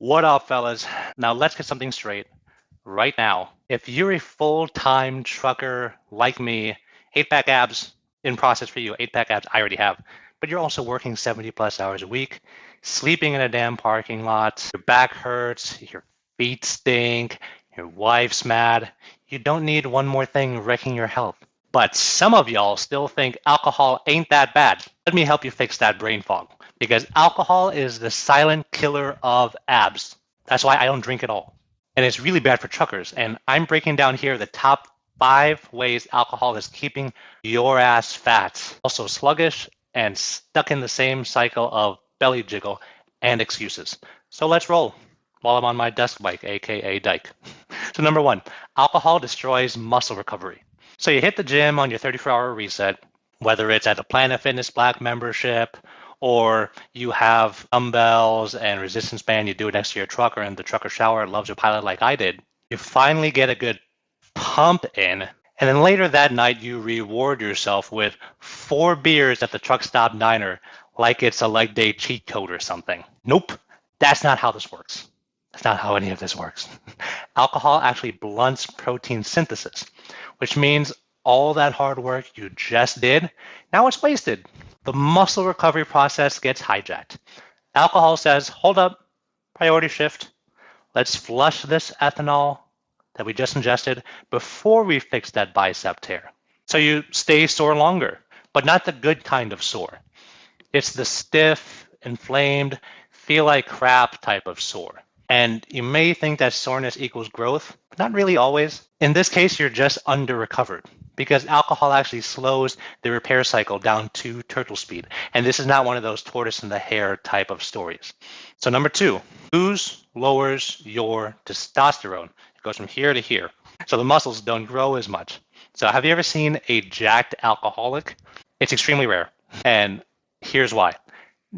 What up, fellas? Now let's get something straight right now. If you're a full-time trucker like me, eight-pack abs in process for you. Eight-pack abs I already have, but you're also working 70 plus hours a week, sleeping in a damn parking lot, your back hurts, your feet stink, your wife's mad. You don't need one more thing wrecking your health. But some of y'all still think alcohol ain't that bad. Let me help you fix that brain fog. Because alcohol is the silent killer of abs. That's why I don't drink at all. And it's really bad for truckers. And I'm breaking down here the top 5 ways alcohol is keeping your ass fat. Also sluggish and stuck in the same cycle of belly jiggle and excuses. So let's roll while I'm on my desk bike, aka Dyke. So number 1, alcohol destroys muscle recovery. So you hit the gym on your 34-hour reset, whether it's at a Planet Fitness Black membership or you have dumbbells and resistance band, you do it next to your truck or in the trucker shower, loves your pilot like I did. You finally get a good pump in, and then later that night you reward yourself with 4 beers at the truck stop diner like it's a leg day cheat code or something. Nope, that's not how this works. That's not how any of this works. Alcohol actually blunts protein synthesis, which means all that hard work you just did, now it's wasted. The muscle recovery process gets hijacked. Alcohol says, hold up, priority shift. Let's flush this ethanol that we just ingested before we fix that bicep tear. So you stay sore longer, but not the good kind of sore. It's the stiff, inflamed, feel like crap type of sore. And you may think that soreness equals growth, but not really always. In this case, you're just under-recovered because alcohol actually slows the repair cycle down to turtle speed. And this is not one of those tortoise in the hare type of stories. So number 2, booze lowers your testosterone. It goes from here to here. So the muscles don't grow as much. So have you ever seen a jacked alcoholic? It's extremely rare. And here's why.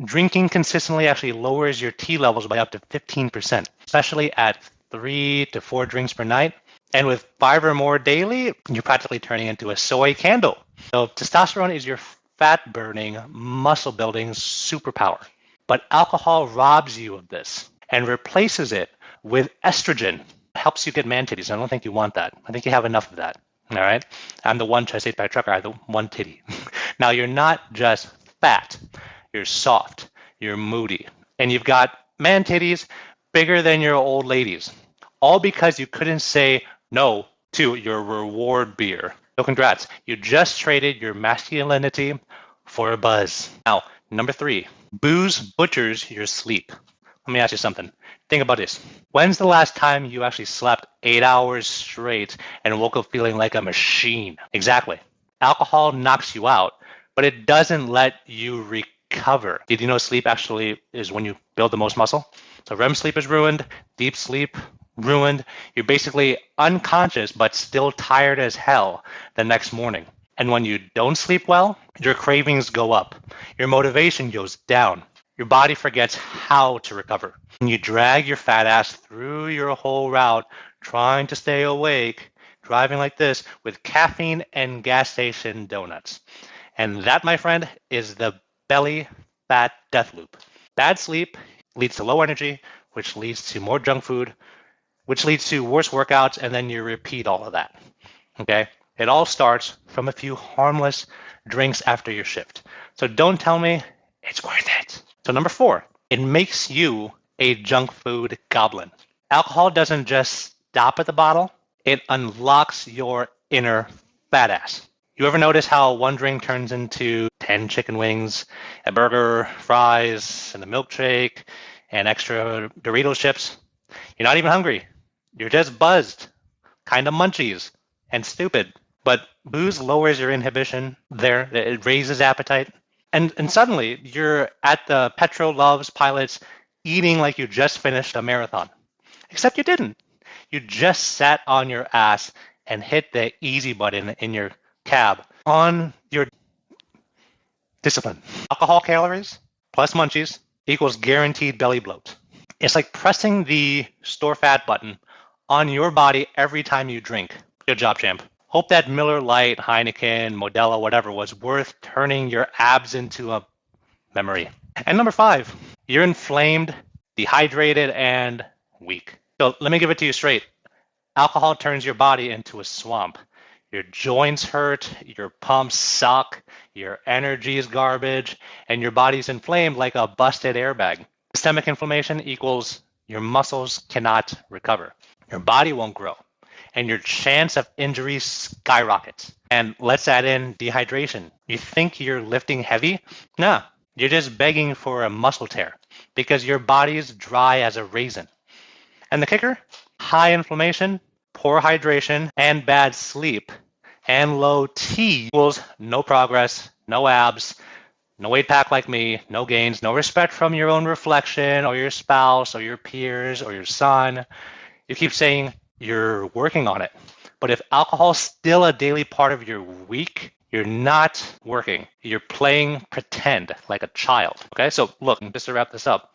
Drinking consistently actually lowers your T levels by up to 15%, especially at 3 to 4 drinks per night. And with 5 or more daily, you're practically turning into a soy candle. So testosterone is your fat-burning, muscle-building superpower. But alcohol robs you of this and replaces it with estrogen. It helps you get man titties. I don't think you want that. I think you have enough of that. All right? I'm the one chest 8-pack trucker. I have the one titty. Now, you're not just fat. You're soft, you're moody, and you've got man titties bigger than your old ladies, all because you couldn't say no to your reward beer. So congrats, you just traded your masculinity for a buzz. Now, number 3, booze butchers your sleep. Let me ask you something. Think about this. When's the last time you actually slept 8 hours straight and woke up feeling like a machine? Exactly. Alcohol knocks you out, but it doesn't let you recover. Did you know sleep actually is when you build the most muscle? So REM sleep is ruined, deep sleep ruined. You're basically unconscious but still tired as hell the next morning. And when you don't sleep well, your cravings go up. Your motivation goes down. Your body forgets how to recover. And you drag your fat ass through your whole route trying to stay awake, driving like this with caffeine and gas station donuts. And that, my friend, is the belly fat death loop. Bad sleep leads to low energy, which leads to more junk food, which leads to worse workouts, and then you repeat all of that. Okay? It all starts from a few harmless drinks after your shift. So don't tell me it's worth it. So number 4, it makes you a junk food goblin. Alcohol doesn't just stop at the bottle, it unlocks your inner fat ass. You ever notice how one drink turns into 10 chicken wings, a burger, fries, and a milkshake, and extra Doritos chips? You're not even hungry. You're just buzzed, kind of munchies, and stupid. But booze lowers your inhibition there. It raises appetite. And suddenly, you're at the Petro Loves Pilots eating like you just finished a marathon. Except you didn't. You just sat on your ass and hit the easy button in your cab on your discipline. Alcohol calories plus munchies equals guaranteed belly bloat. It's like pressing the store fat button on your body every time you drink. Good job, champ. Hope that Miller Lite, Heineken, Modelo, whatever was worth turning your abs into a memory. And number 5, you're inflamed dehydrated, and weak. So let me give it to you straight. Alcohol turns your body into a swamp. Your joints hurt, your pumps suck, your energy is garbage, and your body's inflamed like a busted airbag. Systemic inflammation equals your muscles cannot recover. Your body won't grow, and your chance of injury skyrockets. And let's add in dehydration. You think you're lifting heavy? No, you're just begging for a muscle tear because your body's dry as a raisin. And the kicker? High inflammation, poor hydration, and bad sleep, and low T equals no progress, no abs, no 8-pack like me, no gains, no respect from your own reflection or your spouse or your peers or your son. You keep saying you're working on it. But if alcohol's still a daily part of your week, you're not working. You're playing pretend like a child. Okay, so look, just to wrap this up,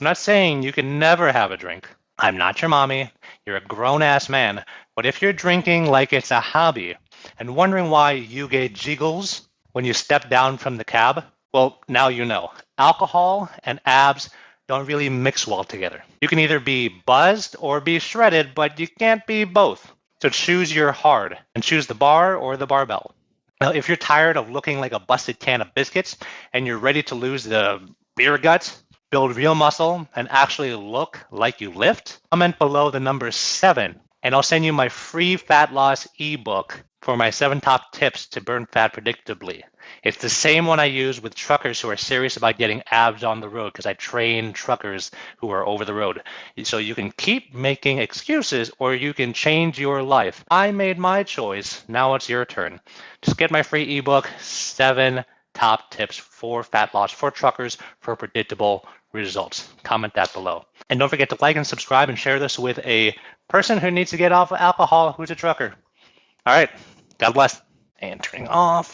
I'm not saying you can never have a drink. I'm not your mommy. You're a grown-ass man. But if you're drinking like it's a hobby and wondering why you get jiggles when you step down from the cab, well, now you know. Alcohol and abs don't really mix well together. You can either be buzzed or be shredded, but you can't be both. So choose your hard and choose the bar or the barbell. Now, if you're tired of looking like a busted can of biscuits and you're ready to lose the beer guts, build real muscle, and actually look like you lift, comment below the number 7, and I'll send you my free fat loss ebook for my 7 top tips to burn fat predictably. It's the same one I use with truckers who are serious about getting abs on the road because I train truckers who are over the road. So you can keep making excuses or you can change your life. I made my choice. Now it's your turn. Just get my free ebook, 7 top tips for fat loss for truckers for predictable results. Comment that below. And don't forget to like and subscribe and share this with a person who needs to get off of alcohol who's a trucker. All right. God bless. And turning off.